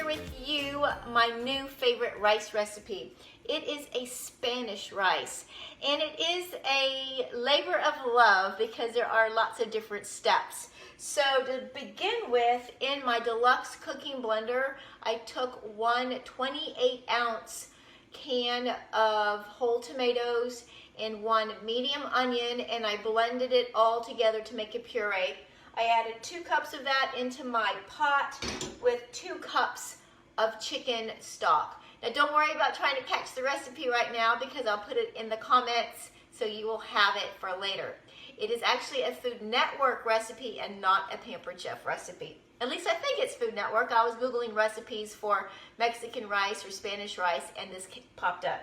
with you my new favorite rice recipe. It is a Spanish rice, and it is a labor of love because there are lots of different steps. So to begin with, in my deluxe cooking blender, I took one 28-ounce can of whole tomatoes and one medium onion, and I blended it all together to make a puree. I added 2 cups of that into my pot with 2 cups of chicken stock. Now don't worry about trying to catch the recipe right now because I'll put it in the comments so you will have it for later. It is actually a Food Network recipe and not a Pampered Chef recipe. At least I think it's Food Network. I was Googling recipes for Mexican rice or Spanish rice and this popped up.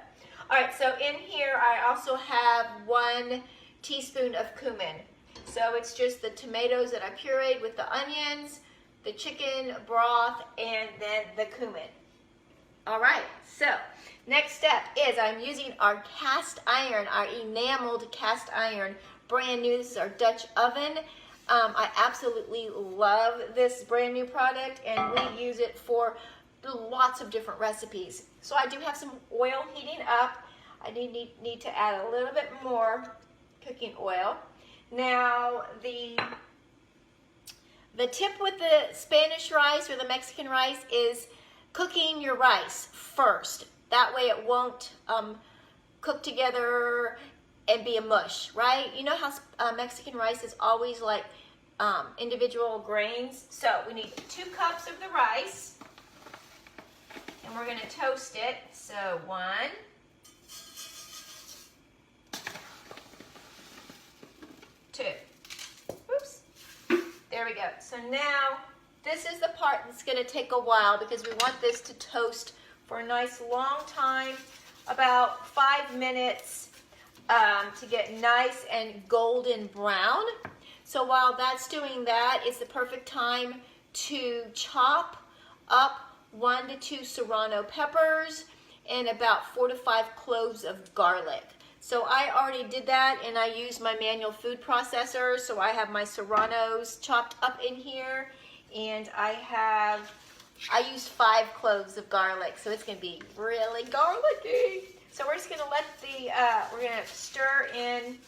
All right, so in here I also have 1 teaspoon of cumin. So it's just the tomatoes that I pureed with the onions, the chicken broth, and then the cumin. All right, so next step is I'm using our cast iron, our Enameled cast iron, brand new. This is our Dutch oven. I absolutely love this brand new product, and we use it for lots of different recipes. So I do have some oil heating up. I need to add a little bit more cooking oil. Now the tip with the Spanish rice or the Mexican rice is cooking your rice first. That way it won't cook together and be a mush, right? You know how Mexican rice is always like individual grains. So we need 2 cups of the rice, and we're gonna toast it. So 1, 2. Oops. There we go. So now this is the part that's going to take a while because we want this to toast for a nice long time, about 5 minutes, to get nice and golden brown. So while that's doing that, it's the perfect time to chop up 1 to 2 serrano peppers and about 4 to 5 cloves of garlic. So I already did that, and I used my manual food processor. So I have my serranos chopped up in here, and I used 5 cloves of garlic. So it's gonna be really garlicky. So we're just gonna let we're gonna stir in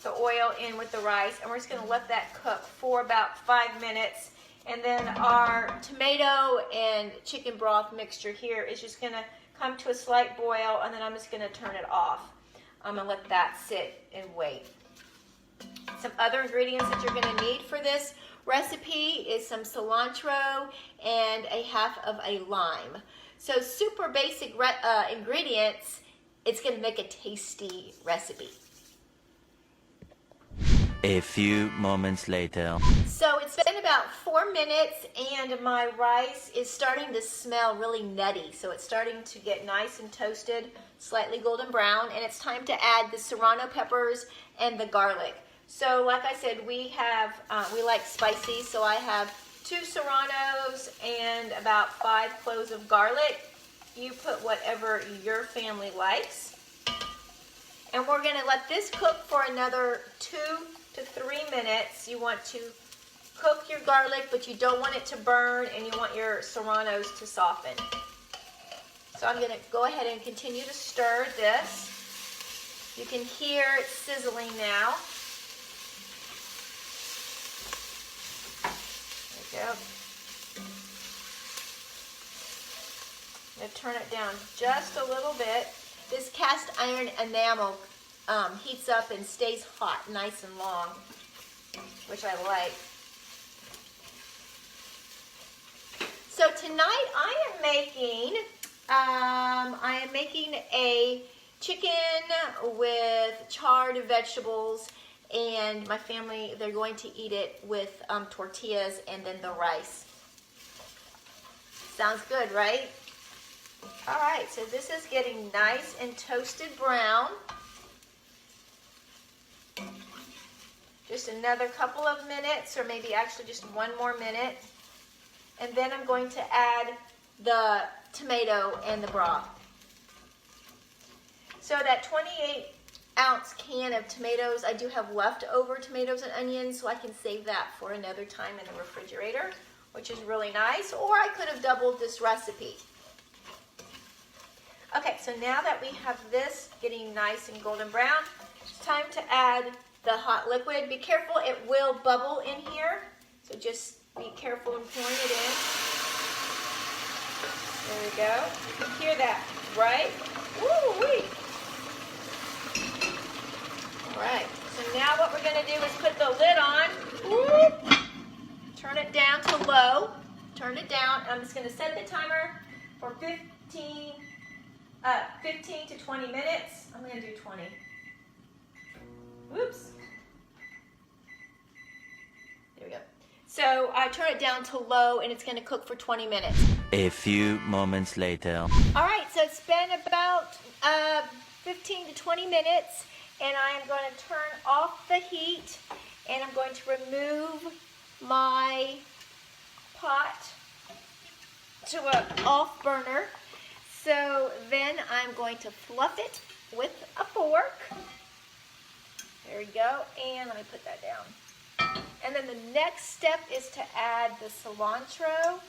the oil in with the rice, and we're just gonna let that cook for about 5 minutes. And then our tomato and chicken broth mixture here is just gonna come to a slight boil, and then I'm just gonna turn it off. I'm gonna let that sit and wait. Some other ingredients that you're gonna need for this recipe is some cilantro and a half of a lime. So super basic ingredients. It's gonna make a tasty recipe. A few moments later. So it's been about 4 minutes, and my rice is starting to smell really nutty. So it's starting to get nice and toasted, slightly golden brown, and it's time to add the serrano peppers and the garlic. So like I said, we like spicy, so I have 2 serranos and about 5 cloves of garlic. You put whatever your family likes. And we're gonna let this cook for another 2 to 3 minutes. You want to cook your garlic, but you don't want it to burn, and you want your serranos to soften. So I'm gonna go ahead and continue to stir this. You can hear it sizzling now. There we go. I'm gonna turn it down just a little bit. This cast iron enamel heats up and stays hot nice and long, which I like. So tonight I am making a chicken with charred vegetables, and my family, they're going to eat it with tortillas and then the rice. Sounds good, right? All right, so this is getting nice and toasted brown. Just another couple of minutes, or maybe actually just 1 more minute. And then I'm going to add the tomato and the broth. So that 28-ounce can of tomatoes, I do have leftover tomatoes and onions, so I can save that for another time in the refrigerator. which is really nice, or I could have doubled this recipe. Okay, so now that we have this getting nice and golden brown, it's time to add the hot liquid. Be careful, it will bubble in here, so just be careful in pouring it in. There we go. You can hear that, right? Woo-wee! All right, so now what we're going to do is put the lid on. Whoop. Turn it down to low. Turn it down. I'm just going to set the timer for 15 to 20 minutes. I'm going to do 20. Whoops. There we go. So I turn it down to low, and it's going to cook for 20 minutes. A few moments later. All right, so it's been about 15 to 20 minutes, and I am going to turn off the heat, and I'm going to remove my pot to an off burner. So then I'm going to fluff it with a fork. There we go, and let me put that down. And then the next step is to add the cilantro.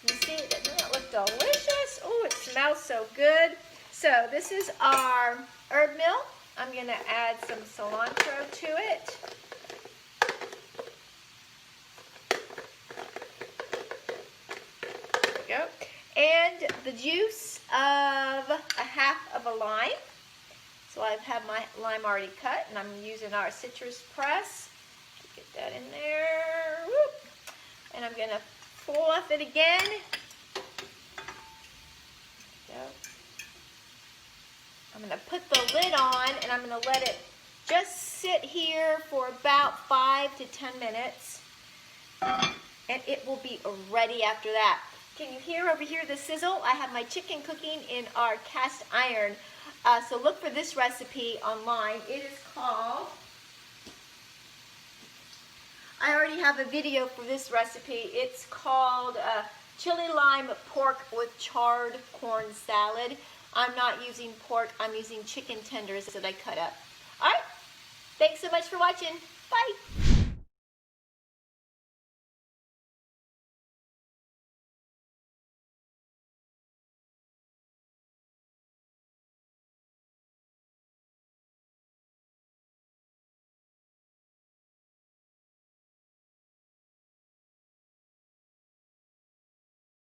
You see, doesn't that look delicious? Oh, it smells so good. So this is our herb mill. I'm going to add some cilantro to it. There we go. And the juice of a half of a lime. So I have my lime already cut, and I'm using our citrus press to get that in there. Whoop. And I'm going to fluff it again. Go. I'm going to put the lid on, and I'm going to let it just sit here for about 5 to 10 minutes, and it will be ready after that. Can you hear over here the sizzle? I have my chicken cooking in our cast iron. So look for this recipe online. It is called, I already have a video for this recipe. It's called chili lime pork with charred corn salad. I'm not using pork, I'm using chicken tenders that I cut up. All right, thanks so much for watching. Bye.